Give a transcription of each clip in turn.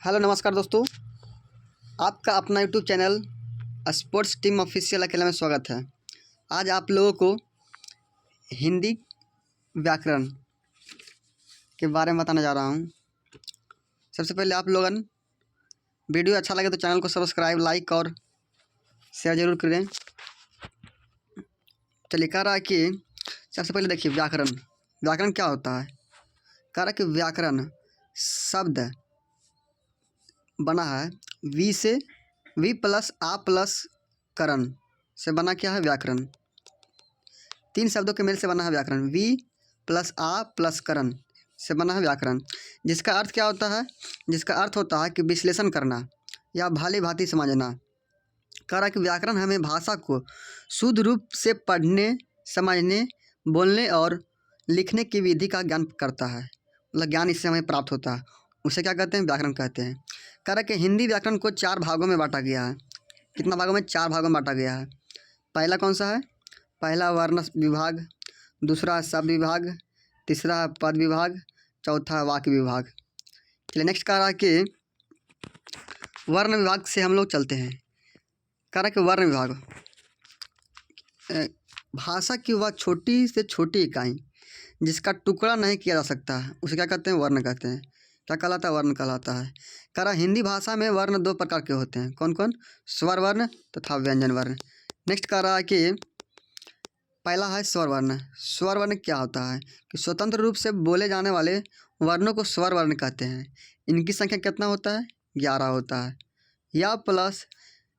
Hello नमस्कार दोस्तों, आपका अपना YouTube channel sports team official अकेला में स्वागत है। आज आप लोगों को हिंदी व्याकरण के बारे में बताने जा रहा हूँ। सबसे पहले आप लोगन वीडियो अच्छा लगे तो चैनल को सब्सक्राइब, लाइक और शेयर ज़रूर करें। चलिए, कह रहा है कि सबसे पहले देखिए व्याकरण क्या होता है। कह रहा है कि व्याकरण शब्द बना है वी प्लस आ प्लस करण से बना। क्या है व्याकरण? तीन शब्दों के मेल से बना है व्याकरण। वी प्लस आ प्लस करण से बना है व्याकरण, जिसका अर्थ क्या होता है? जिसका अर्थ होता है कि विश्लेषण करना या भली भांति समझना। कह रहा है कि व्याकरण हमें भाषा को शुद्ध रूप से पढ़ने, समझने, बोलने और लिखने की विधि का ज्ञान करता है। मतलब ज्ञान इससे हमें प्राप्त होता है, उसे क्या कहते हैं? व्याकरण कहते हैं। कह रहा है कि हिंदी व्याकरण को 4 भागों में बांटा गया है। कितना भागों में? 4 भागों में बांटा गया है। पहला कौन सा है? पहला वर्ण विभाग, दूसरा शब्द विभाग, तीसरा पद विभाग, चौथा वाक्य विभाग। चलिए नेक्स्ट कह रहा है कि वर्ण विभाग से हम लोग चलते हैं। कह रहा है कि वर्ण विभाग भाषा की वह छोटी से छोटी इकाई जिसका टुकड़ा नहीं किया जा सकता है, उसे क्या कहते हैं? वर्ण कहते हैं। क्या कहलाता है? वर्ण कहलाता है। कह रहा हिंदी भाषा में वर्ण 2 प्रकार के होते हैं। कौन कौन? स्वर वर्ण तथा व्यंजन वर्ण। नेक्स्ट कह रहा है कि पहला है स्वर वर्ण। स्वर वर्ण क्या होता है? कि स्वतंत्र रूप से बोले जाने वाले वर्णों को स्वर वर्ण कहते हैं। इनकी संख्या कितना होता है? 11 होता है। या प्लस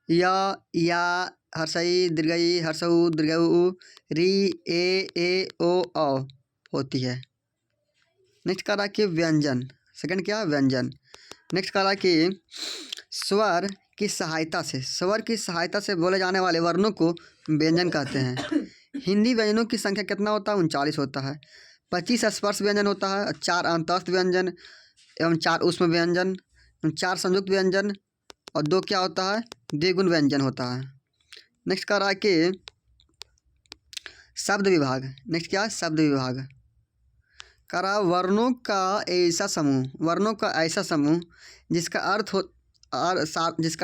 या हर्षई दीर्घई हर्षऊ दीर्घऊ री ए ओ होती है। नेक्स्ट कह रहा है कि व्यंजन। सेकंड क्या? व्यंजन। नेक्स्ट कह रहा है कि स्वर की सहायता से बोले जाने वाले वर्णों को व्यंजन कहते हैं। हिंदी व्यंजनों की संख्या कितना होता है? 39 होता है। 25 स्पर्श व्यंजन होता है, 4 अंतस्थ व्यंजन एवं 4 ऊष्म व्यंजन, 4 संयुक्त व्यंजन और 2 क्या होता है? द्विगुण व्यंजन होता है। नेक्स्ट कह रहा है कि शब्द विभाग। नेक्स्ट क्या है? शब्द विभाग। कह रहा वर्णों का ऐसा समूह जिसका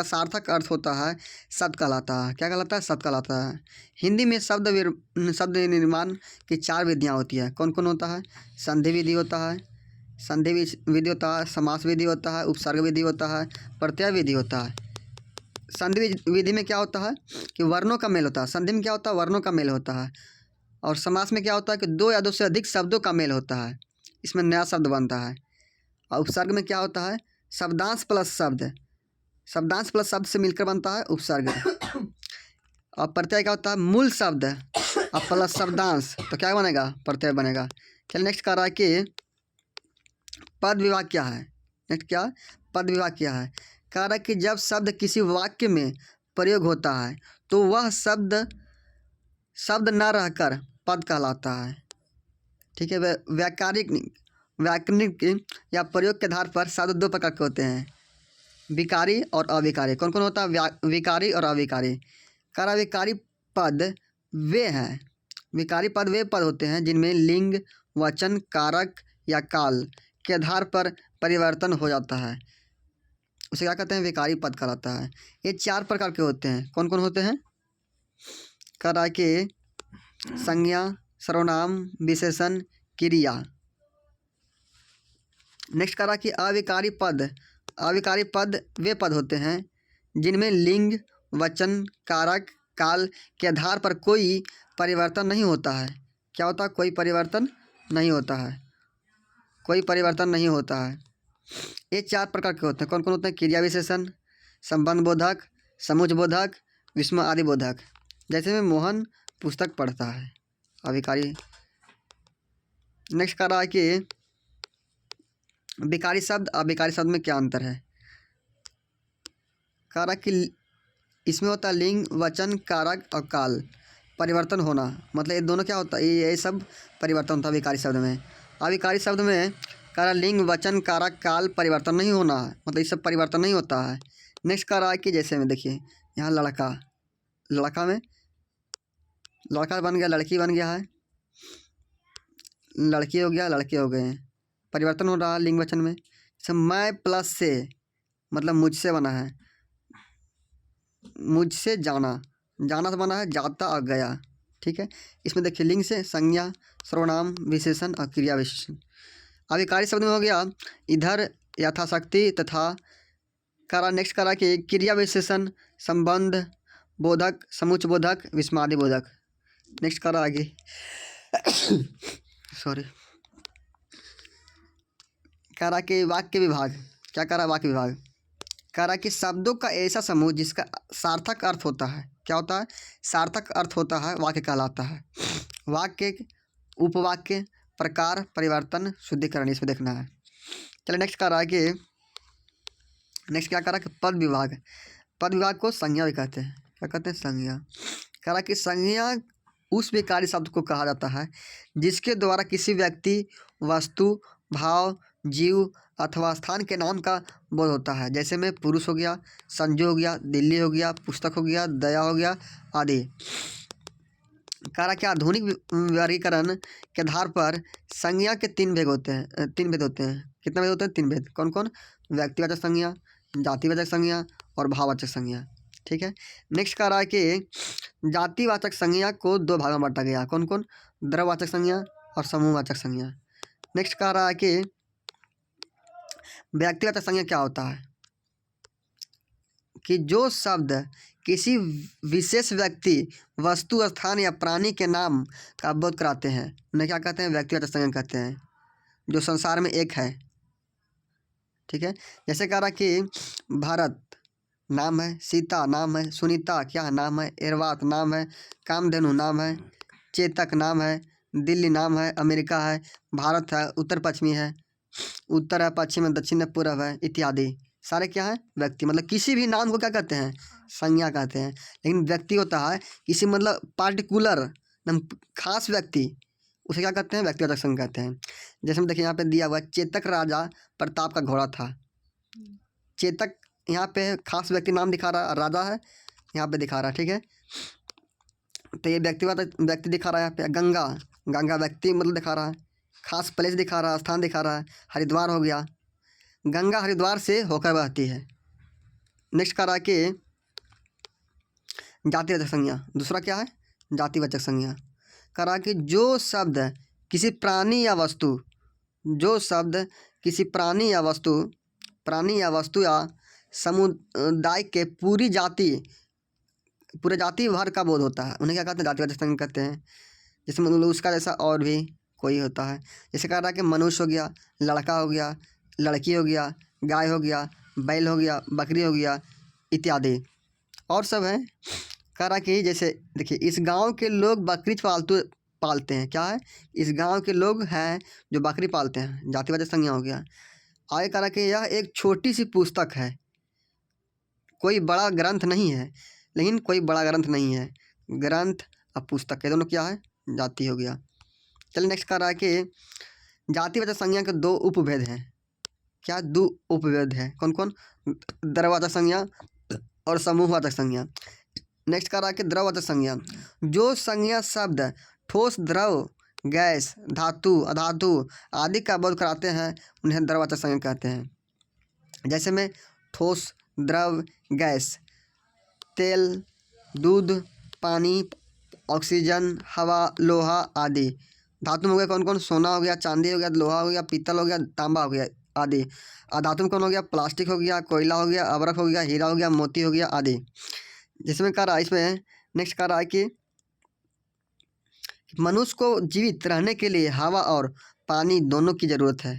सार्थक अर्थ होता है शब्द कहलाता है। क्या कहलाता है? शब्द कहलाता है। हिंदी में शब्द निर्माण की 4 विधियाँ होती है। कौन कौन होता है? संधि विधि होता है, समास विधि होता है, उपसर्ग विधि होता है, प्रत्यय विधि होता है। संधि विधि में क्या होता है? कि वर्णों का मेल होता है। संधि में क्या होता है? वर्णों का मेल होता है। और समास में क्या होता है? कि 2 या 2 से अधिक शब्दों का मेल होता है, इसमें नया शब्द बनता है। और उपसर्ग में क्या होता है? शब्दांश प्लस शब्द से मिलकर बनता है उपसर्ग। और प्रत्यय क्या होता है? मूल शब्द और प्लस शब्दांश, तो क्या बनेगा? प्रत्यय बनेगा। चलिए नेक्स्ट कह रहा है कि पद विभाग क्या है। नेक्स्ट क्या? पद विभाग क्या है? कह रहा है कि जब शब्द किसी वाक्य में प्रयोग होता है तो वह शब्द न रहकर पद कहलाता है। ठीक है। व्याकरणिक या प्रयोग के आधार पर शब्द 2 प्रकार के होते हैं, विकारी और अविकारी। कौन कौन होता है? विकारी और अविकारी। कह रहा विकारी पद वे पद होते हैं जिनमें लिंग, वचन, कारक या काल के आधार पर परिवर्तन हो जाता है, उसे क्या कहते हैं? विकारी पद कहलाता है। ये 4 प्रकार के होते हैं। कौन कौन होते हैं? कह रहा है कि संज्ञा, सर्वनाम, विशेषण, क्रिया। नेक्स्ट कह रहा है कि अविकारी पद वे पद होते हैं जिनमें लिंग, वचन, कारक, काल के आधार पर कोई परिवर्तन नहीं होता है। क्या होता है? कोई परिवर्तन नहीं होता है। ये 4 प्रकार के होते हैं। कौन कौन होते हैं? क्रिया विशेषण, संबंध बोधक, समुच बोधक, विस्मय आदि बोधक। जैसे में मोहन पुस्तक पढ़ता है, अविकारी। नेक्स्ट कह रहा है कि विकारी शब्द अविकारी शब्द में क्या अंतर है। कह रहा है कि इसमें होता है लिंग, वचन, कारक और काल परिवर्तन होना। मतलब ये दोनों क्या होता है? ये सब परिवर्तन होता है विकारी शब्द में। अविकारी शब्द में कह रहा लिंग, वचन, कारक, काल परिवर्तन नहीं होना है, मतलब ये सब परिवर्तन नहीं होता है। नेक्स्ट कह रहा है कि जैसे में देखिए यहाँ लड़का में लड़का बन गया, लड़की बन गया है, लड़की हो गया, लड़के हो गए हैं, परिवर्तन हो रहा है लिंग वचन में। जैसे मैं प्लस से मतलब मुझसे बना है, मुझसे जाना, जाना से बना है जाता और गया, ठीक है। इसमें देखिए लिंग से संज्ञा, सर्वनाम, विशेषण और क्रिया विशेषण। अब कार्य शब्द में हो गया इधर, यथाशक्ति, तथा। करा नेक्स्ट करा कि क्रिया विशेषण, संबंध, बोधक, समुच्चय बोधक, विस्मादि बोधक। नेक्स्ट करा आगे सॉरी, करा के वाक्य विभाग। क्या करा वाक्य विभाग, करा कि शब्दों का ऐसा समूह जिसका सार्थक अर्थ होता है। क्या होता है, सार्थक अर्थ होता है, वाक्य कहलाता है। वाक्य, उपवाक्य, प्रकार, परिवर्तन, शुद्धिकरण, इसमें देखना है। चलिए नेक्स्ट करा कि नेक्स्ट क्या करा कि पद विभाग। पद विभाग को संज्ञा भी कहते हैं। क्या कहते हैं, संज्ञा। करा कि संज्ञा उस विकारी शब्द को कहा जाता है जिसके द्वारा किसी व्यक्ति, वस्तु, भाव, जीव अथवा स्थान के नाम का बोध होता है। जैसे में पुरुष हो गया, संजू हो गया, दिल्ली हो गया, पुस्तक हो गया, दया हो गया आदि। करा कि आधुनिक वर्गीकरण के आधार पर संज्ञा के तीन भेद होते हैं। कितने भेद होते हैं, 3 भेद। कौन कौन, व्यक्तिवाचक संज्ञा, जातिवाचक संज्ञा और भाववाचक संज्ञा, ठीक है। नेक्स्ट कह रहा है कि जातिवाचक संज्ञा को 2 भागों में बांटा गया। कौन कौन, द्रव्यवाचक संज्ञा और समूहवाचक संज्ञा। नेक्स्ट कह रहा है कि व्यक्तिवाचक संज्ञा क्या होता है, कि जो शब्द किसी विशेष व्यक्ति, वस्तु, स्थान या प्राणी के नाम का बोध कराते हैं उन्हें क्या कहते हैं, व्यक्तिवाचक संज्ञा कहते हैं, जो संसार में एक है, ठीक है। जैसे कह रहा कि भारत नाम है, सीता नाम है, सुनीता क्या नाम है, एरवात नाम है, कामधेनु नाम है, चेतक नाम है, दिल्ली नाम है, अमेरिका है, भारत है, उत्तर पश्चिमी है, उत्तर है, पश्चिम है, दक्षिण है, पूर्व है इत्यादि। सारे क्या है, व्यक्ति। मतलब किसी भी नाम को क्या कहते हैं, संज्ञा कहते हैं। लेकिन व्यक्ति होता है किसी मतलब पार्टिकुलर खास व्यक्ति, उसे क्या कहते हैं, व्यक्तिवाचक संज्ञा कहते हैं। जैसे हम देखिए यहाँ पे दिया हुआ चेतक राजा प्रताप का घोड़ा था। चेतक यहाँ पे खास व्यक्ति नाम दिखा रहा, राजा है यहाँ पे दिखा रहा, ठीक है। तो ये व्यक्तिवाचक व्यक्ति दिखा रहा है। यहाँ पे गंगा, गंगा व्यक्ति मतलब दिखा रहा है, खास प्लेस दिखा रहा है, स्थान दिखा रहा है। हरिद्वार हो गया, गंगा हरिद्वार से होकर बहती है। नेक्स्ट कह रहा है कि जातिवाचक संज्ञा। दूसरा क्या है, जातिवाचक संज्ञा। कह रहा है कि जो शब्द किसी प्राणी या वस्तु, जो शब्द किसी प्राणी या वस्तु या समुदाय के पूरे जाति भर का बोध होता है, उन्हें क्या कहते हैं, जातिवाचक संज्ञा कहते हैं। जैसे मतलब उसका जैसा और भी कोई होता है। जैसे कह रहा है कि मनुष्य हो गया, लड़का हो गया, लड़की हो गया, गाय हो गया, बैल हो गया, बकरी हो गया इत्यादि और सब है। कह रहा कि जैसे देखिए इस गांव के लोग बकरी पालते हैं। क्या है, इस गांव के लोग हैं जो बकरी पालते हैं, जातिवाचक संज्ञा हो गया। आगे कह रहा कि यह एक छोटी सी पुस्तक है, कोई बड़ा ग्रंथ नहीं है, लेकिन कोई बड़ा ग्रंथ नहीं है। ग्रंथ और पुस्तक के दोनों क्या है, जाति हो गया। चलिए नेक्स्ट कह रहा है कि जातिवाचक संज्ञा के 2 उपभेद हैं। क्या, 2 उपभेद हैं। कौन कौन, द्रव्यवाचक संज्ञा और समूहवाचक संज्ञा। नेक्स्ट कह रहा है कि द्रव्यवाचक संज्ञा, जो संज्ञा शब्द ठोस, द्रव, गैस, धातु, अधातु आदि का बोध कराते हैं उन्हें द्रव्यवाचक संज्ञा कहते हैं। जैसे में ठोस, द्रव, गैस, तेल, दूध, पानी, ऑक्सीजन, हवा, लोहा आदि। धातु में हो गया कौन कौन, सोना हो गया, चांदी हो गया, लोहा हो गया, पीतल हो गया, तांबा हो गया आदि। अधातु में कौन हो गया, प्लास्टिक हो गया, कोयला हो गया, अबरख हो गया, हीरा हो गया, मोती हो गया आदि। जिसमें कह रहा है, इसमें नेक्स्ट कह रहा है कि मनुष्य को जीवित रहने के लिए हवा और पानी दोनों की ज़रूरत है।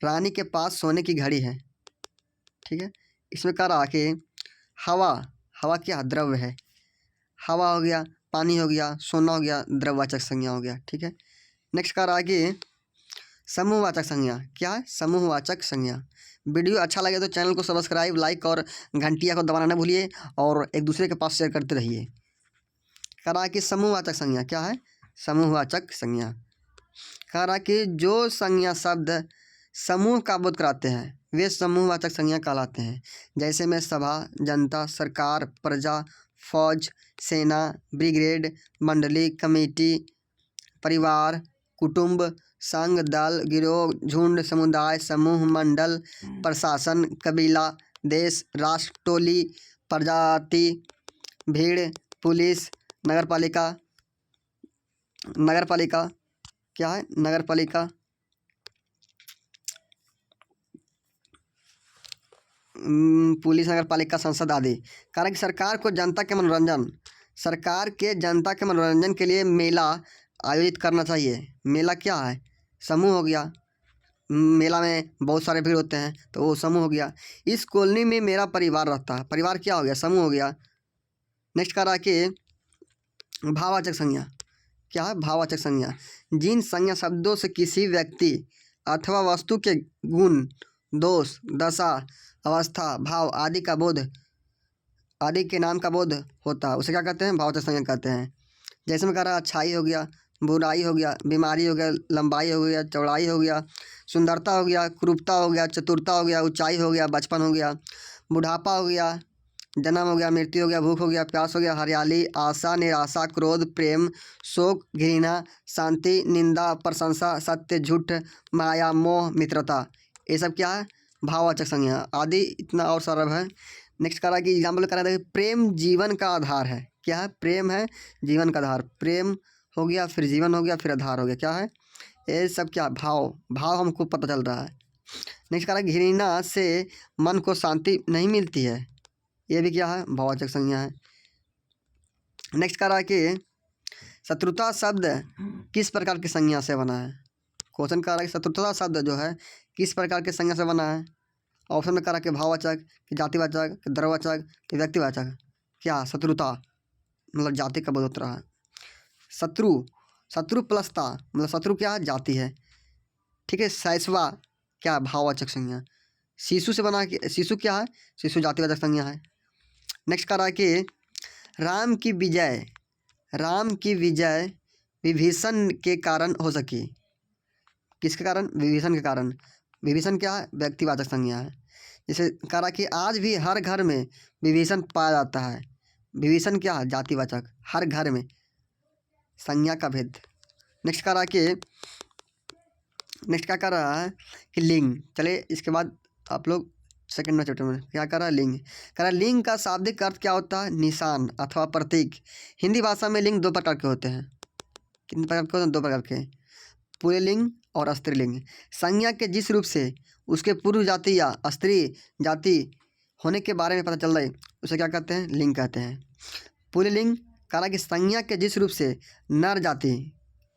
रानी के पास सोने की घड़ी है, ठीक है। इसमें कह रहा कि हवा, हवा क्या, द्रव्य है। हवा हो गया, पानी हो गया, सोना हो गया, द्रव्यवाचक संज्ञा हो गया, ठीक है। नेक्स्ट कह रहा है कि समूहवाचक संज्ञा। क्या है, समूहवाचक संज्ञा। वीडियो अच्छा लगे तो चैनल को सब्सक्राइब, लाइक और घंटिया को दबाना न भूलिए और एक दूसरे के पास शेयर करते रहिए। कह रहा है कि समूहवाचक संज्ञा क्या है, समूहवाचक संज्ञा। कह रहा है कि जो संज्ञा शब्द समूह का बोध कराते हैं वे समूहवाचक संज्ञा कहलाते हैं। जैसे में सभा, जनता, सरकार, प्रजा, फौज, सेना, ब्रिगेड, मंडली, कमेटी, परिवार, कुटुंब, संघ, दल, गिरोह, झुंड, समुदाय, समूह, मंडल, प्रशासन, कबीला, देश, राष्ट्र, टोली, प्रजाति, भीड़, पुलिस, नगरपालिका। नगरपालिका क्या है? नगरपालिका पुलिस, नगरपालिका, संसद आदि। कारण कि सरकार के जनता के मनोरंजन के लिए मेला आयोजित करना चाहिए। मेला क्या है? समूह हो गया। मेला में बहुत सारे भीड़ होते हैं तो वो समूह हो गया। इस कॉलोनी में मेरा परिवार रहता है। परिवार क्या हो गया? समूह हो गया। नेक्स्ट कह रहा है कि भाववाचक संज्ञा क्या है? भाववाचक संज्ञा जिन संज्ञा शब्दों से किसी व्यक्ति अथवा वस्तु के गुण, दोष, दशा, अवस्था, भाव आदि का बोध, आदि के नाम का बोध होता है, उसे क्या कहते हैं? भाववाचक संज्ञा कहते हैं। जैसे मैं कह रहा अच्छाई हो गया, बुराई हो गया, बीमारी हो गया, लंबाई हो गया, चौड़ाई हो गया, सुंदरता हो गया, क्रूरता हो गया, चतुरता हो गया, ऊंचाई हो गया, बचपन हो गया, बुढ़ापा हो गया, जन्म हो गया, मृत्यु हो गया, भूख हो गया, प्यास हो गया, हरियाली, आशा, निराशा, क्रोध, प्रेम, शोक, घृणा, शांति, निंदा, प्रशंसा, सत्य, झूठ, माया, मोह, मित्रता। ये सब क्या है? भाववाचक संज्ञा आदि। इतना और सारा है। नेक्स्ट करा कि एग्जाम्पल करा था कि प्रेम जीवन का आधार है। क्या है? प्रेम है जीवन का आधार। प्रेम हो गया, फिर जीवन हो गया, फिर आधार हो गया। क्या है? ये सब क्या? भाव हमको पता चल रहा है। नेक्स्ट करा घृणा से मन को शांति नहीं मिलती है। ये भी क्या है? भाववाचक संज्ञा है। नेक्स्ट करा कि शत्रुता शब्द किस प्रकार की संज्ञा से बना है? क्वेश्चन कह रहा है कि शत्रुता शब्द जो है किस प्रकार की संज्ञा से बना है? ऑप्शन में कह रहा है कि भाववाचक, कि जातिवाचक, कि द्रव्यवाचक, कि व्यक्तिवाचक। क्या? शत्रुता मतलब जाति का बोध होता रहा है। शत्रु प्लसता मतलब शत्रु क्या है? जाति है। ठीक है। शैशवा क्या? भाववाचक संज्ञा। शिशु से बना कि शिशु क्या है? शिशु जातिवाचक संज्ञा है। नेक्स्ट कह रहा है कि राम की विजय विभीषण के कारण हो सकी। किसके कारण? विभीषण के कारण। विभीषण क्या है? व्यक्तिवाचक संज्ञा है। जैसे कह रहा कि आज भी हर घर में विभीषण पाया जाता है। विभीषण क्या है? जातिवाचक। हर घर में, संज्ञा का भेद। नेक्स्ट कह रहा कि नेक्स्ट क्या कर रहा है कि लिंग। चलिए इसके बाद आप लोग सेकंड में चैप्टर में क्या कर रहा है? लिंग कह रहा है। लिंग का शाब्दिक अर्थ क्या होता है? निशान अथवा प्रतीक। हिंदी भाषा में लिंग दो प्रकार के होते हैं। कितने प्रकार के होते हैं? दो प्रकार के, पुल्लिंग और स्त्रीलिंग। संज्ञा के जिस रूप से उसके पूर्व जाति या स्त्री जाति होने के बारे में पता चल रहा है उसे क्या कहते हैं? लिंग कहते हैं। पुल्लिंग कह रहा कि संज्ञा के जिस रूप से नर जाति,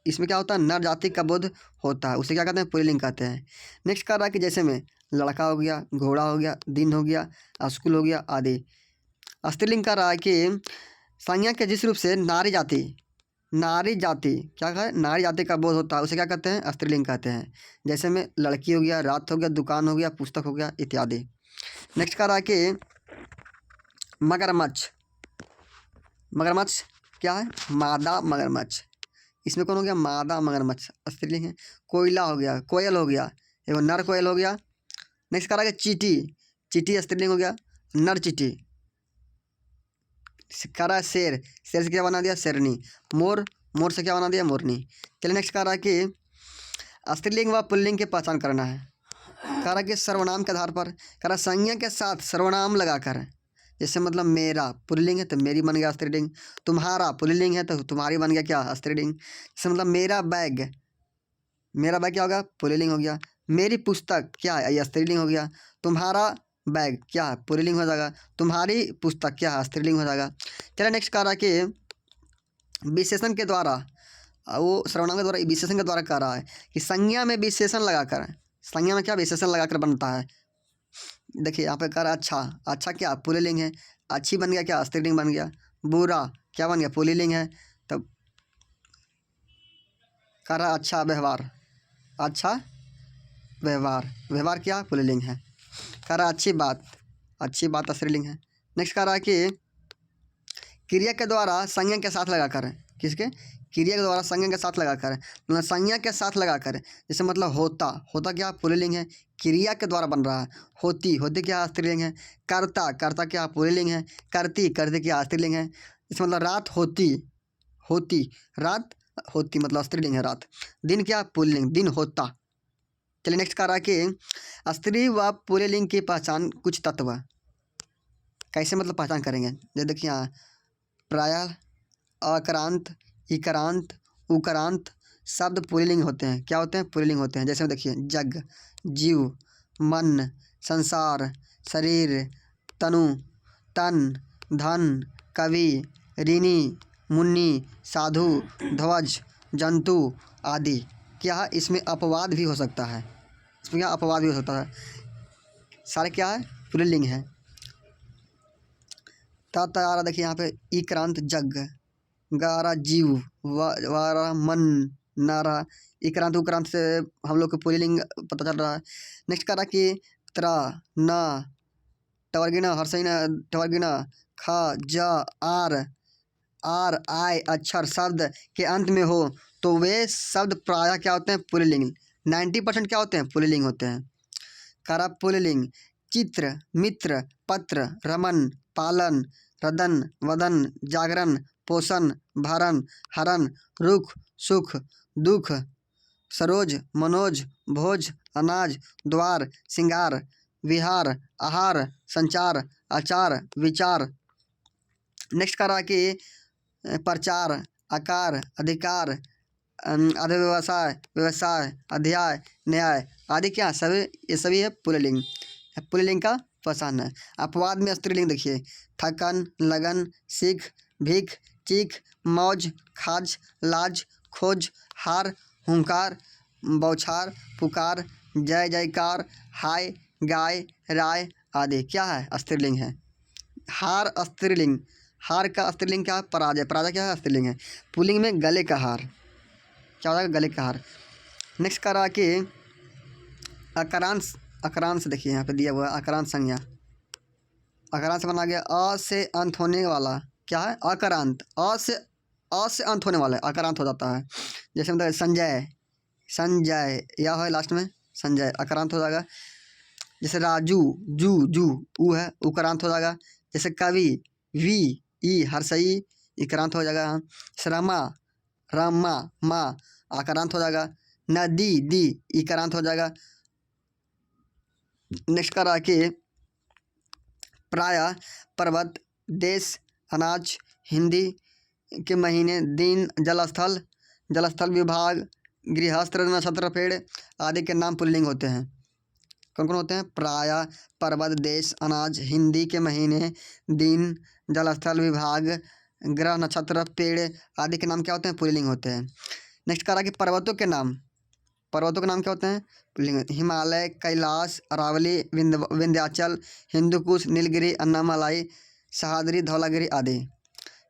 इसमें क्या होता है? नर जाति का बोध होता है, उसे क्या कहते हैं? पुल्लिंग कहते हैं। नेक्स्ट कह रहा है कि जैसे में लड़का हो गया, घोड़ा हो गया, दिन हो गया, स्कूल हो गया आदि। स्त्रीलिंग कह रहा है कि संज्ञा के जिस रूप से नारी जाति क्या है? नारी जाति का बोध होता है, उसे क्या कहते हैं? स्त्रीलिंग कहते हैं। जैसे में लड़की हो गया, रात हो गया, दुकान हो गया, पुस्तक हो गया इत्यादि। नेक्स्ट कह रहा है कि मगरमच्छ क्या है? मादा मगरमच्छ। इसमें कौन हो गया? मादा मगरमच्छ स्त्रीलिंग है। कोयला हो गया, कोयल हो गया, एगो नर कोयल हो गया। नेक्स्ट कह रहा है कि चीटी स्त्रीलिंग हो गया, नर चीटी। कह रहा है शेर से क्या बना दिया? शेरनी। मोर से क्या बना दिया? मोरनी। चलिए नेक्स्ट कह रहा है कि स्त्रीलिंग व पुल्लिंग की पहचान करना है। कह रहा है कि सर्वनाम के आधार पर, कह रहा संज्ञा के साथ सर्वनाम लगाकर, जैसे मतलब मेरा पुल्लिंग है तो मेरी बन गया स्त्रीलिंग, तुम्हारा पुल्लिंग है तो तुम्हारी बन गया क्या? स्त्रीलिंग। जैसे मतलब मेरा बैग क्या होगा? पुल्लिंग हो गया। मेरी पुस्तक क्या है? ये स्त्रीलिंग हो गया। तुम्हारा बैग क्या है? पुल्लिंग हो जाएगा। तुम्हारी पुस्तक क्या है? स्त्रीलिंग हो जाएगा। चलिए नेक्स्ट कह रहा है कि विशेषण के द्वारा, वो सर्वनाम के द्वारा विशेषण के द्वारा कह रहा है कि संज्ञा में विशेषण लगाकर, संज्ञा में क्या विशेषण लगाकर बनता है? देखिए यहाँ पे कह रहा है अच्छा क्या? पुल्लिंग है। अच्छी बन गया क्या? स्त्रीलिंग बन गया। बुरा क्या बन गया? पुल्लिंग है। तब कह रहा अच्छा व्यवहार क्या? पुल्लिंग है। कह रहा अच्छी बात स्त्रीलिंग है। नेक्स्ट कह रहा है कि क्रिया के द्वारा संज्ञा के साथ लगाकर, किसके? क्रिया के द्वारा संज्ञा के साथ लगाकर, मतलब संज्ञा के साथ लगाकर, जैसे मतलब होता क्या? पुल्लिंग है, क्रिया के द्वारा बन रहा है। होती क्या? स्त्रीलिंग है। करता क्या? पुल्लिंग है। करती क्या? स्त्रीलिंग है। जैसे मतलब रात होती मतलब स्त्रीलिंग है रात। दिन क्या? पुल्लिंग, दिन होता। चलिए नेक्स्ट कह रहा है कि स्त्री व पुल्लिंग की पहचान कुछ तत्व। कैसे मतलब पहचान करेंगे? ये देखिए यहाँ प्रायः, अकरांत, इकरांत, उकरांत शब्द पुल्लिंग होते हैं। क्या होते हैं? पुल्लिंग होते हैं। जैसे देखिए जग, जीव, मन, संसार, शरीर, तनु, तन, धन, कवि, ऋणी, मुन्नी, साधु, ध्वज, जंतु आदि। क्या है? इसमें अपवाद भी हो सकता है। इसमें क्या अपवाद भी हो सकता है? सारे क्या है? पुल्लिंग है। तारा देखिए यहाँ पे इक्रांत जग, गारा जीव, वारा मन, नारा, इक्रांत उक्रांत से हम लोग को पुल्लिंग पता चल रहा है। नेक्स्ट करा कि त्रा, ना, टवर्गिना, हर्षिना, टवर्गिना, खा, जा, आर आय अक्षर शब्द के अंत में हो तो वे शब्द प्रायः क्या होते हैं? पुल्लिंग। 90% क्या होते हैं? पुल्लिंग होते हैं। करा पुल्लिंग चित्र, मित्र, पत्र, रमन, पालन, रदन, वदन, जागरण, पोषण, भरण, हरण, रुख, सुख, दुख, सरोज, मनोज, भोज, अनाज, द्वार, सिंगार, विहार, आहार, संचार, आचार, विचार। नेक्स्ट करा कि प्रचार, आकार, अधिकार, अधिव्यवसाय, व्यवसाय, अध्याय, न्याय आदि। क्या सभी? ये सभी है पुल्लिंग। पुल्लिंग का पहचान है। अपवाद में स्त्रीलिंग देखिए थकन, लगन, सीख, भीख, चीख, मौज, खाज, लाज, खोज, हार, हुंकार, बौछार, पुकार, जय जयकार, हाय, गाय, राय आदि। क्या है? स्त्रीलिंग है। हार स्त्रीलिंग। हार का स्त्रीलिंग क्या है? पराजय। पराजय क्या है? स्त्रीलिंग है। पुल्लिंग में गले का हार। क्या होता है? गले का हार। नेक्स्ट करा कि अकरांश। अकरांश देखिए यहाँ पे दिया हुआ है अकरांत संज्ञा। अकरांत बना गया अ से अंत होने वाला। क्या है? अकरांत। अ से अंत होने वाला है अकरांत हो जाता है। जैसे मतलब संजय, संजय या है लास्ट में संजय अकरांत हो जाएगा। जैसे राजू, जू जू ऊ है उकरांत हो जाएगा। जैसे कवि वी ई हर्षई इक्रांत हो जाएगा। श्रमा, रमा, माँ आक्रांत हो जाएगा। नदी दी इक्रांत हो जाएगा। नेक्स्ट करा कि प्रायः, पर्वत, देश, अनाज, हिंदी के महीने, दिन, जलस्थल, जलस्थल विभाग, गृहस्थ, नक्षत्र, पेड़ आदि के नाम पुल्लिंग होते हैं। कौन कौन होते हैं? प्रायः, पर्वत, देश, अनाज, हिंदी के महीने, दिन, जलस्थल विभाग, ग्रह, नक्षत्र, पेड़ आदि के नाम क्या होते हैं? पुल्लिंग होते हैं। नेक्स्ट करा कि पर्वतों के नाम। पर्वतों के नाम क्या होते हैं? पुल्लिंग। हिमालय, कैलाश, अरावली, विंध्याचल, हिंदुकुश, नीलगिरी, अन्नामलाई, सह्याद्री, धौलागिरी आदि।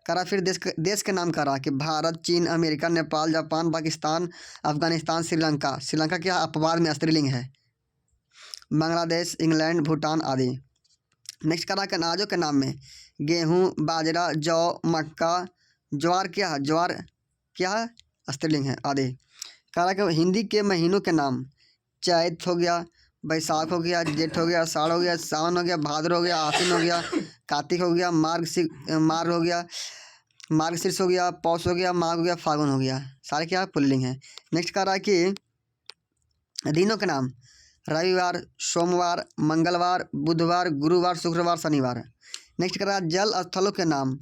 करा फिर देश के नाम करा कि भारत, चीन, अमेरिका, नेपाल, जापान, पाकिस्तान, अफगानिस्तान, श्रीलंका। श्रीलंका क्या? अपवाद में स्त्रीलिंग है। बांग्लादेश, इंग्लैंड, भूटान आदि। नेक्स्ट करा कि अनाजों के नाम में गेहूँ, बाजरा, जौ, मक्का, ज्वार। क्या है? ज्वार क्या है? स्त्रीलिंग है आदि। करा कि हिंदी के महीनों के नाम चैत हो गया, बैसाख हो गया, जेठ हो गया, आषाढ़ हो गया, सावन हो गया, भाद्र हो गया, आश्विन हो गया, कार्तिक हो गया, मार्ग हो गया, मार्गशीर्ष हो गया, पौष हो गया, माघ हो गया, फागुन हो गया। सारे क्या पुल्लिंग है। नेक्स्ट करा कि दिनों के नाम रविवार, सोमवार, मंगलवार, बुधवार, गुरुवार, शुक्रवार, शनिवार। नेक्स्ट करा जल स्थलों के नाम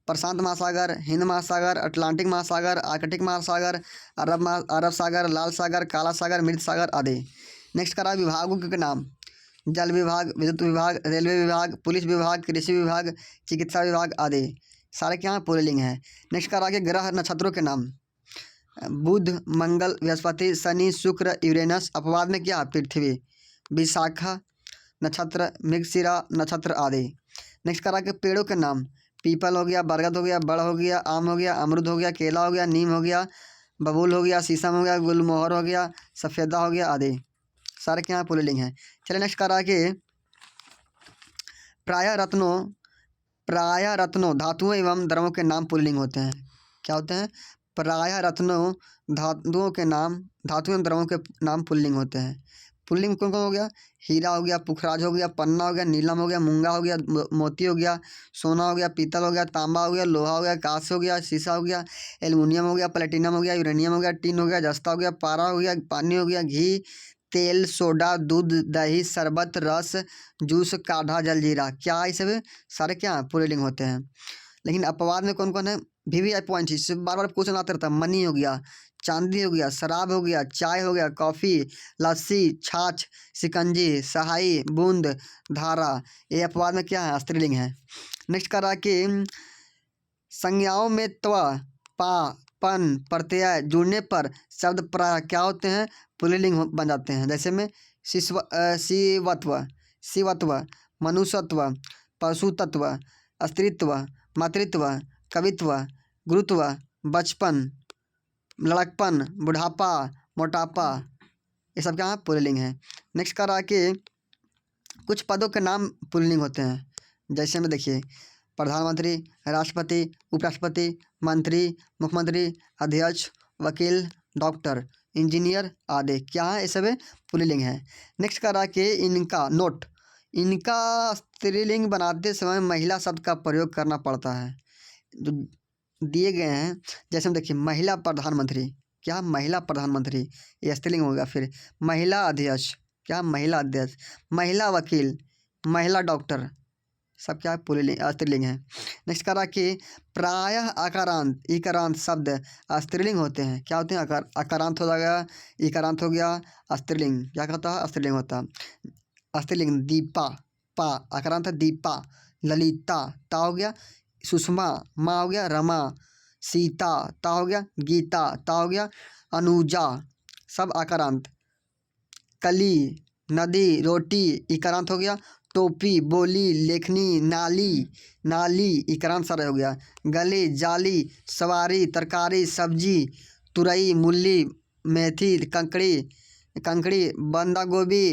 प्रशांत महासागर, हिंद महासागर, अटलांटिक महासागर, आर्कटिक महासागर, अरब सागर, लाल सागर, काला सागर, मृत सागर आदि। नेक्स्ट करा विभागों के नाम जल विभाग, विद्युत विभाग, रेलवे विभाग, पुलिस विभाग, कृषि विभाग, चिकित्सा विभाग आदि। सारे क्या पुल्लिंग है। नेक्स्ट करा के ग्रह नक्षत्रों के नाम बुध, मंगल, बृहस्पति, शनि, शुक्र, यूरेनस। अपवाद में क्या? पृथ्वी, विशाखा नक्षत्र, मृगशिरा नक्षत्र आदि। नेक्स्ट करा के पेड़ों के नाम पीपल हो गया, बरगद हो गया, बड़ हो गया, आम हो गया, अमरूद हो गया, केला हो गया, नीम हो गया, बबूल हो गया, शीशम हो गया, गुलमोहर हो गया, सफ़ेदा हो गया आदि। सारे क्या पुल्लिंग हैं। चलिए नेक्स्ट करा के प्रायः रत्नों धातुओं एवं द्रव्यों के नाम पुल्लिंग होते हैं। क्या होते हैं? प्रायः रत्नों धातुओं के नाम, धातुओं एवं द्रव्यों के नाम पुल्लिंग होते हैं। पुल्लिंग कौन कौन हो गया? हीरा हो गया, पुखराज हो गया, पन्ना हो गया, नीलम हो गया, मूंगा हो गया, मोती हो गया, सोना हो गया, पीतल हो गया, तांबा हो गया, लोहा हो गया, कांच हो गया, शीशा हो गया, एल्युमिनियम हो गया, प्लेटिनम हो गया, यूरेनियम हो गया, टिन हो गया, जस्ता हो गया, पारा हो गया, पानी हो गया, घी, तेल, सोडा, दूध, दही, शरबत, रस, जूस, काढ़ा, जलजीरा। क्या है ये सब? सारे क्या पुल्लिंग होते हैं। लेकिन अपवाद में कौन कौन है? VVIP पॉइंट, इससे बार बार क्वेश्चन आता रहता है। मनी हो गया, चांदी हो गया, शराब हो गया, चाय हो गया, कॉफ़ी, लस्सी, छाछ, शिकंजी, सहाई, बूंद, धारा। ये अपवाद में क्या है? स्त्रीलिंग है। नेक्स्ट कर रहा कि संज्ञाओं में त्व, पा, पन, प्रत्यय जुड़ने पर शब्द प्राय क्या होते हैं? पुल्लिंग बन जाते हैं। जैसे में शिवत्व, शिवत्व, मनुष्यत्व, पशुतत्व, स्त्रीत्व, मातृत्व, कवित्व, गुरुत्व, बचपन, लड़कपन, बुढ़ापा, मोटापा। ये सब क्या है? पुल्लिंग है। नेक्स्ट कर रहा है कि कुछ पदों के नाम पुल्लिंग होते हैं। जैसे में देखिए, प्रधानमंत्री, राष्ट्रपति, उपराष्ट्रपति, मंत्री, मुख्यमंत्री, अध्यक्ष, वकील, डॉक्टर, इंजीनियर आदि। क्या है? ये सब पुल्लिंग है। नेक्स्ट कर रहा है कि इनका नोट, इनका स्त्रीलिंग बनाते समय महिला शब्द का प्रयोग करना पड़ता है। जो दिए गए हैं, जैसे हम देखिए, महिला प्रधानमंत्री। क्या? महिला प्रधानमंत्री, ये स्त्रीलिंग होगा। फिर महिला अध्यक्ष। क्या? महिला अध्यक्ष। महिला वकील, महिला डॉक्टर, सब क्या है? पुल्लिंग स्त्रीलिंग है। नेक्स्ट करा कि प्रायः अकारांत, इकारांत शब्द स्त्रीलिंग होते हैं। क्या होते हैं? अकारांत हो जाएगा, इकारांत हो गया, स्त्रीलिंग। क्या कहता है? स्त्रीलिंग होता है। स्त्रीलिंग दीपा, पा अकारांत है, दीपा। ललिता, ता हो गया। सुषमा, माँ हो गया। रमा, सीता, ता हो गया। गीता, ता हो गया। अनुजा, सब आकारांत। कली, नदी, रोटी, इकारांत हो गया। टोपी, बोली, लेखनी, नाली, नाली, इकारांत सारा हो गया। गली, जाली, सवारी, तरकारी, सब्जी, तुरई, मूली, मेथी, कंकड़ी, कंकड़ी, बंदा गोभी,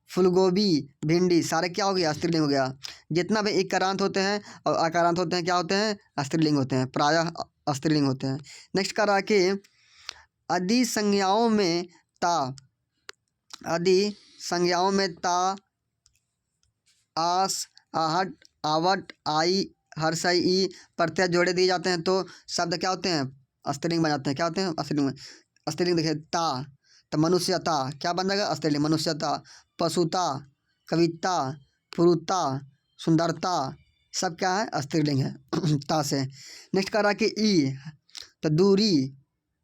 फूलगोभी, भिंडी, सारे क्या हो गया? स्त्रीलिंग हो गया। जितना भी इकारांत होते हैं और अकारांत होते हैं, क्या होते हैं? स्त्रीलिंग होते हैं, प्रायः स्त्रीलिंग होते हैं। नेक्स्ट कर रहा है कि आदि संज्ञाओं में ता, आदि संज्ञाओं में ता, आस, आहट, आवट, आई, हर्षई, ई प्रत्यय जोड़े दिए जाते हैं तो शब्द क्या होते हैं? स्त्रीलिंग बन जाते हैं। क्या होते हैं? स्त्रीलिंग में। स्त्रीलिंग देखिए, ता, तो मनुष्यता क्या बन जाएगा? स्त्रीलिंग, मनुष्यता। पशुता, कविता, पुरुता, सुंदरता, सब क्या है? स्त्रीलिंग है। ता से। नेक्स्ट कर रहा है कि ई, तो दूरी,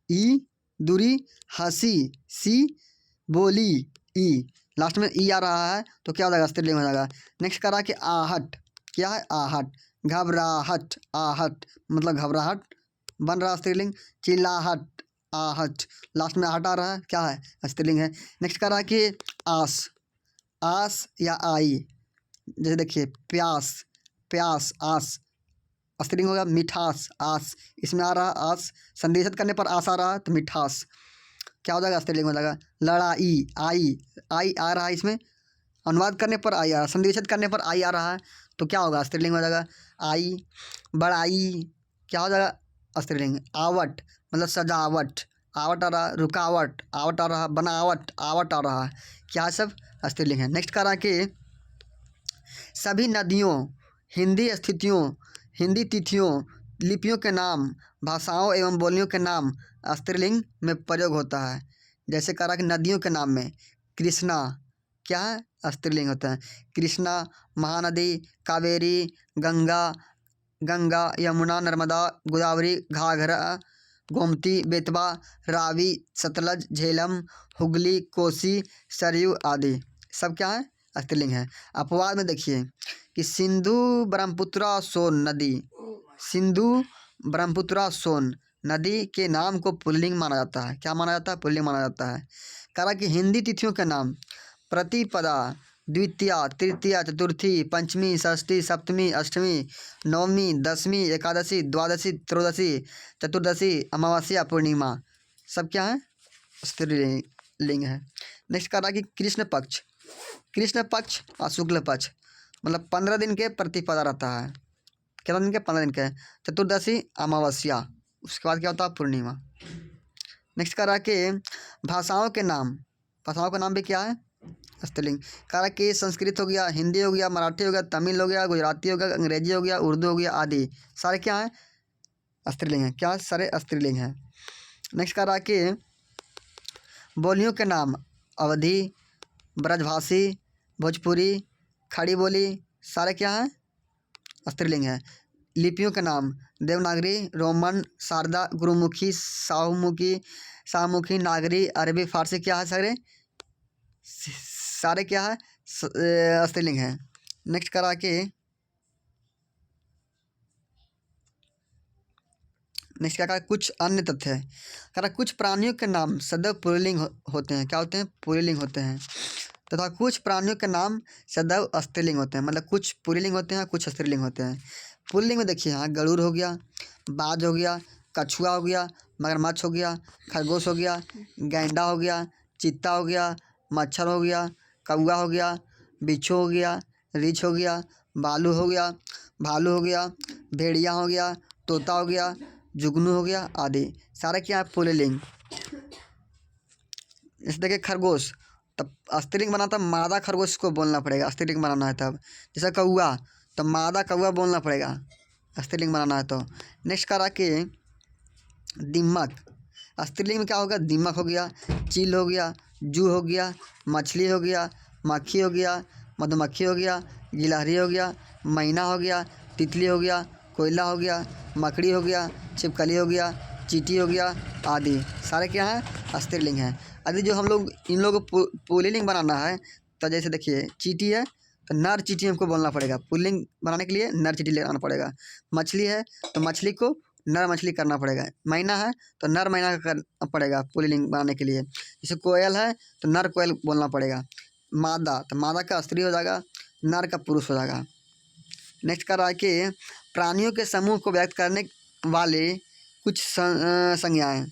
ई, दूरी, हंसी, सी, बोली, ई, लास्ट में ई आ रहा है तो क्या हो जाएगा? स्त्रीलिंग हो जाएगा। नेक्स्ट करा कि आहट। क्या है? आहट। घबराहट, आहट मतलब घबराहट बन रहा, स्त्रीलिंग। चिल्लाहट, आहट, लास्ट में आहट आ रहा है, क्या है? स्त्रीलिंग है। नेक्स्ट करा कि आस, आस या आई। जैसे देखिए, प्यास, प्यास, आस, स्त्रीलिंग होगा। मिठास, आस, इसमें आ रहा आस, संदेशित करने पर आस आ रहा है तो मिठास, क्या हो जाएगा? स्त्रीलिंग हो जाएगा। लड़ाई, आई, आई आ रहा है इसमें, अनुवाद करने पर आई आ रहा है, संदेशित करने पर आई आ रहा है तो क्या होगा? स्त्रीलिंग हो जाएगा। आई। बड़ाई, क्या हो जाएगा? स्त्रीलिंग। आवट मतलब सजावट, आवट आ रहा है। रुकावट, आवट आ रहा है। बनावट, आवट आ रहा है, क्या सब? स्त्रीलिंग है। नेक्स्ट करा कि सभी नदियों, हिंदी स्थितियों, हिंदी तिथियों, लिपियों के नाम, भाषाओं एवं बोलियों के नाम स्त्रीलिंग में प्रयोग होता है। जैसे करा कि नदियों के नाम में कृष्णा, क्या है? स्त्रीलिंग होता है। कृष्णा, महानदी, कावेरी, गंगा, गंगा, यमुना, नर्मदा, गोदावरी, घाघरा, गोमती, बेतवा, रावी, सतलज, झेलम, हुगली, कोसी, सरयू आदि, सब क्या है? स्त्रीलिंग है। अपवाद में देखिए कि सिंधु, ब्रह्मपुत्रा, सोन नदी, सिंधु, ब्रह्मपुत्रा, सोन नदी के नाम को पुल्लिंग माना जाता है। क्या माना जाता है? पुल्लिंग माना जाता है। कहा कि हिंदी तिथियों के नाम प्रतिपदा, द्वितीया, तृतीया, चतुर्थी, पंचमी, षष्ठी, सप्तमी, अष्टमी, नवमी, दसवीं, एकादशी, द्वादशी, त्रयोदशी, चतुर्दशी, अमावस्या, पूर्णिमा, सब क्या है? स्त्रीलिंग है। नेक्स्ट कहा कि कृष्ण पक्ष, कृष्ण पक्ष और शुक्ल पक्ष मतलब 15 दिन के प्रतिपदा रहता है। कितना दिन के? 15 दिन के। चतुर्दशी, अमावस्या, उसके बाद क्या होता है? पूर्णिमा। नेक्स्ट कह रहा है कि भाषाओं के नाम, भाषाओं का नाम भी क्या है? स्त्रीलिंग। कह रहा है कि संस्कृत हो गया, हिंदी हो गया, मराठी हो गया, तमिल हो गया, गुजराती हो गया, अंग्रेजी हो गया, उर्दू हो गया आदि, सारे क्या हैं? स्त्रीलिंग हैं। क्या? सारे स्त्रीलिंग हैं। नेक्स्ट कह रहा है कि बोलियों के नाम अवधी, ब्रजभाषी, भोजपुरी, खड़ी बोली, सारे क्या हैं? स्त्रीलिंग है। लिपियों के नाम देवनागरी, रोमन, शारदा, गुरुमुखी, शाहमुखी, नागरी, अरबी, फारसी क्या है सारे? सारे क्या है? स्त्रीलिंग है। नेक्स्ट करा के नेक्स्ट क्या कहा? कुछ अन्य तथ्य है। कह रहा कुछ प्राणियों के नाम सदैव पुल्लिंग होते हैं। क्या होते हैं? पुल्लिंग होते हैं। तथा कुछ प्राणियों के नाम सदैव स्त्रीलिंग होते हैं। मतलब कुछ पुल्लिंग होते हैं, कुछ स्त्रीलिंग होते हैं। पुल्लिंग में देखिए यहाँ गरुड़ हो गया, बाज हो गया, कछुआ हो गया, मगरमच्छ हो गया, खरगोश हो गया, गैंडा हो गया, चीता हो गया, मच्छर हो गया, कौवा हो गया, बिच्छू हो गया, रीछ हो गया, भालू हो गया, भालू हो गया, भेड़िया हो गया, तोता हो गया, जुगनू हो गया आदि। सारे क्या है? पुल्लिंग। जैसे देखिए खरगोश, तब स्त्रीलिंग बना तब मादा खरगोश को बोलना पड़ेगा, स्त्रीलिंग बनाना है तब। जैसे कौआ, तो मादा कौआ बोलना पड़ेगा, स्त्रीलिंग बनाना है तो। नेक्स्ट करा के दीमक, स्त्रीलिंग में क्या होगा? दीमक हो गया, चील हो गया, जू हो गया, मछली हो गया, मक्खी हो गया, मधुमक्खी हो गया, गिलहरी हो गया, मैना हो गया, तितली हो गया, कोयला हो गया, मकड़ी हो गया, छिपकली हो गया, चींटी हो गया आदि। सारे क्या हैं? स्त्रीलिंग हैं। यदि जो हम लोग इन लोगों को पुल्लिंग बनाना है तो जैसे देखिए चींटी है तो नर चींटी हमको बोलना पड़ेगा। पुल्लिंग बनाने के लिए नर चींटी ले आना पड़ेगा। मछली है तो मछली को नर मछली करना पड़ेगा। मैना है तो नर मैना करना पड़ेगा पुल्लिंग बनाने के लिए। जैसे कोयल है तो नर कोयल बोलना पड़ेगा। मादा तो मादा का स्त्री हो जाएगा, नर का पुरुष हो जाएगा। नेक्स्ट कर रहा है कि प्राणियों के समूह को व्यक्त करने वाले कुछ संज्ञाएं।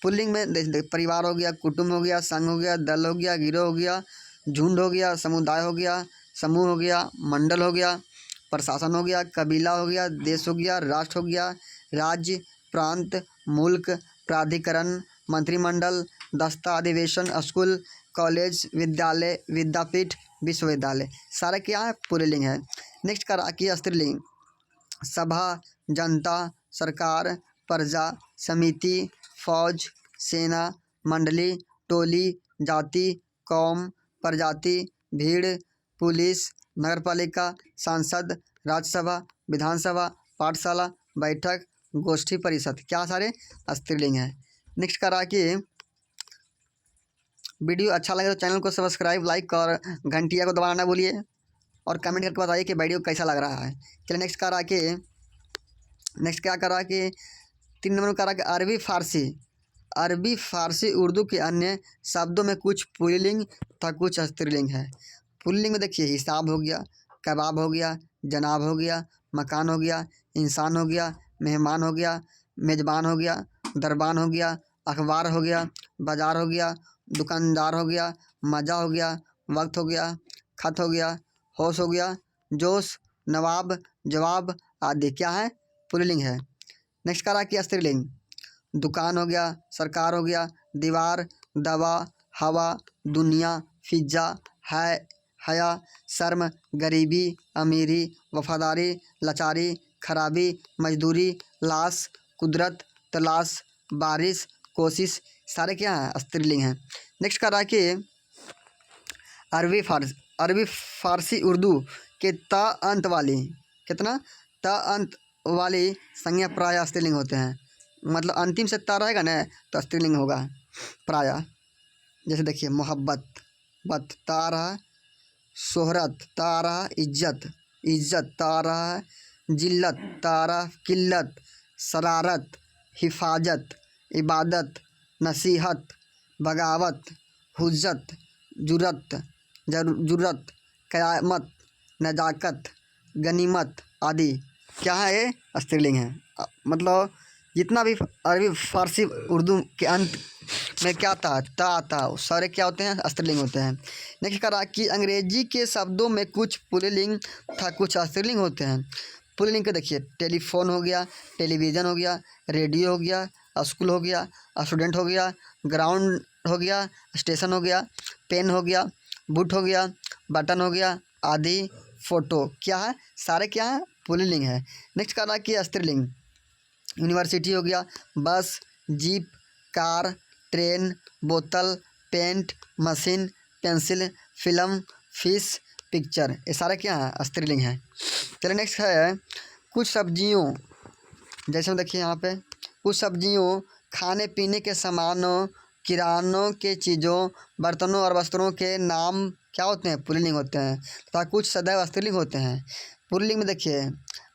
पुल्लिंग में परिवार हो गया, कुटुंब हो गया, संघ हो गया, दल हो गया, गिरोह हो गया, झुंड हो गया, समुदाय हो गया, समूह हो गया, मंडल हो गया, प्रशासन हो गया, कबीला हो गया, देश हो गया, राष्ट्र हो गया, राज्य, प्रांत, मुल्क, प्राधिकरण, मंत्रिमंडल, दस्ता, अधिवेशन, स्कूल, कॉलेज, विद्यालय, विद्यापीठ, विश्वविद्यालय। सारे क्या है? पुल्लिंग है। नेक्स्ट करा कि स्त्रीलिंग सभा, जनता, सरकार, प्रजा, समिति, फौज, सेना, मंडली, टोली, जाति, कौम, प्रजाति, भीड़, पुलिस, नगरपालिका, सांसद, राज्यसभा, विधानसभा, पाठशाला, बैठक, गोष्ठी, परिषद। क्या सारे? स्त्रीलिंग है। नेक्स्ट करा कि वीडियो अच्छा लगे तो चैनल को सब्सक्राइब, लाइक और घंटिया को दबाना ना भूलिए और कमेंट करके बताइए कि वीडियो कैसा लग रहा है। चलिए नेक्स्ट करा कि नेक्स्ट क्या करा कि 3 नंबर में करा कि अरबी फारसी उर्दू के अन्य शब्दों में कुछ पुल्लिंग तथा कुछ स्त्रीलिंग है। पुल्लिंग में देखिए हिसाब हो गया, कबाब हो गया, जनाब हो गया, मकान हो गया, इंसान हो गया, मेहमान हो गया, मेज़बान हो गया, दरबान हो गया, अखबार हो गया, बाजार हो गया, दुकानदार हो गया, मज़ा हो गया, वक्त हो गया, खत हो गया, होश हो गया, जोश, नवाब, जवाब आदि। क्या है? पुल्लिंग है। नेक्स्ट करा कि स्त्रीलिंग दुकान हो गया, सरकार हो गया, दीवार, दवा, हवा, दुनिया, फिजा, है, हया, शर्म, गरीबी, अमीरी, वफादारी, लाचारी, खराबी, मजदूरी, लाश, कुदरत, तलाश, बारिश, कोशिश। सारे क्या हैं? स्त्रीलिंग हैं। नेक्स्ट करा कि अरबी फारसी उर्दू के त अंत वाली कितना त अंत वाली संज्ञा प्राय स्त्रीलिंग होते हैं। मतलब अंतिम से ता रहेगा ना तो स्त्रीलिंग होगा प्राय। जैसे देखिए मोहब्बत, बत ता रहा, शोहरत ता रहा, इज्जत ता रहा, जिल्लत ता रहा, किल्लत, शरारत, हिफाजत, इबादत, नसीहत, बगावत, हुज्जत, जुर्रत, क़यामत, नजाकत, गनीमत आदि। क्या है? ये स्त्रीलिंग है। मतलब जितना भी अरबी फारसी उर्दू के अंत में क्या आता सारे क्या होते हैं? स्त्रीलिंग होते हैं। नेक्स्ट करा कि अंग्रेजी के शब्दों में कुछ पुल्लिंग तथा कुछ स्त्रीलिंग होते हैं। पुल्लिंग के देखिए टेलीफोन हो गया, टेलीविज़न हो गया, रेडियो हो गया, स्कूल हो गया, स्टूडेंट हो गया, ग्राउंड हो गया, स्टेशन हो गया, पेन हो गया, बूट हो गया, बटन हो गया आदि। फोटो क्या है? सारे क्या है? पुल्लिंग है। नेक्स्ट करा कि स्त्रीलिंग यूनिवर्सिटी हो गया, बस, जीप, कार, ट्रेन, बोतल, paint, machine, pencil, film, fish, picture, ये सारे क्या है स्त्रीलिंग है। चलिए नेक्स्ट है कुछ सब्जियों, जैसे देखिए यहाँ पे कुछ सब्जियों, खाने पीने के सामानों, किरानों के चीज़ों, बर्तनों और वस्त्रों के नाम क्या होते हैं पुल्लिंग होते हैं तथा कुछ सदैव स्त्रीलिंग होते हैं। पुल्लिंग में देखिए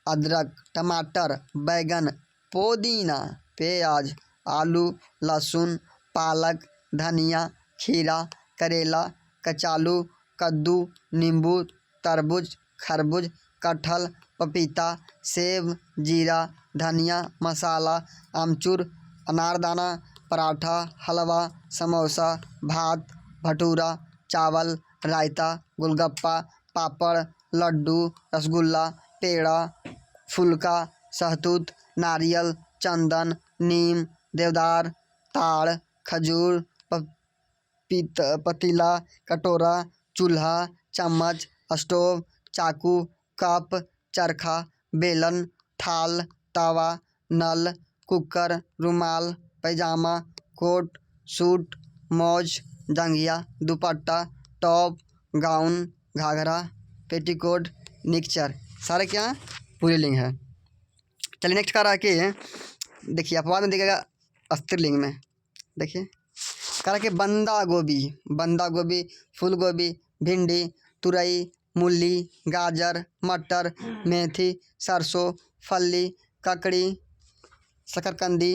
अदरक, टमाटर, बैगन, पुदीना, प्याज, आलू, लहसुन, पालक, धनिया, खीरा, करेला, कचालू, कद्दू, नींबू, तरबूज, खरबूज, कटहल, पपीता, सेब, जीरा, धनिया, मसाला, आमचूर, अनारदाना, पराठा, हलवा, समोसा, भात, भटूरा, चावल, रायता, गोलगप्पा, पापड़, लड्डू, रसगुल्ला, पेड़ा, फुलका, शहतूत, नारियल, चंदन, नीम, देवदार, ताड़, खजूर, पतीला, कटोरा, चूल्हा, चम्मच, स्टोव, चाकू, कप, चरखा, बेलन, थाल, तवा, नल, कुकर, रुमाल, पैजामा, कोट, सूट, मौज, जंघिया, दुपट्टा, टॉप, गाउन, घाघरा, पेटीकोट, निक्चर, सारे क्या हैं पुल्लिंग है। चलिए नेक्स्ट कह रहा है कि देखिए अपवाद में देखिएगा स्त्रीलिंग में, देखिए कह रहा है कि बंदा गोभी, फूल गोभी, भिंडी, तुरई, मूली, गाजर, मटर, मेथी, सरसों, फली, ककड़ी, शकरकंदी,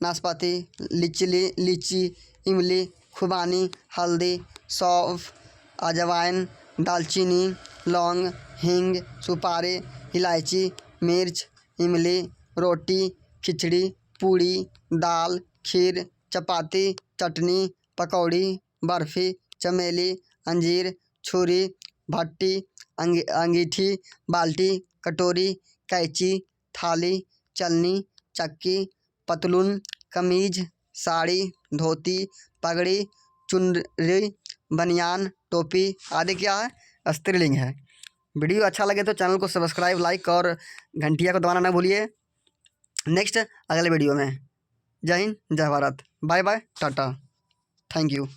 नाशपाती, लीची, इमली, खुबानी, हल्दी, सौंफ, अजवाइन, दालचीनी, लौंग, हींग, सुपारी, इलायची, मिर्च, इमली, रोटी, खिचड़ी, पूड़ी, दाल, खीर, चपाती, चटनी, पकौड़ी, बर्फ़ी, चमेली, अंजीर, छुरी, भट्टी, अंगीठी, बाल्टी, कटोरी, कैंची, थाली, चलनी, चक्की, पतलून, कमीज, साड़ी, धोती, पगड़ी, चुनरी, बनियान, टोपी आदि क्या है स्त्रीलिंग है। वीडियो अच्छा लगे तो चैनल को सब्सक्राइब, लाइक और घंटिया को दबाना ना भूलिए। नेक्स्ट अगले वीडियो में। जय हिंद, जय Bharat, bye bye, tata, thank you.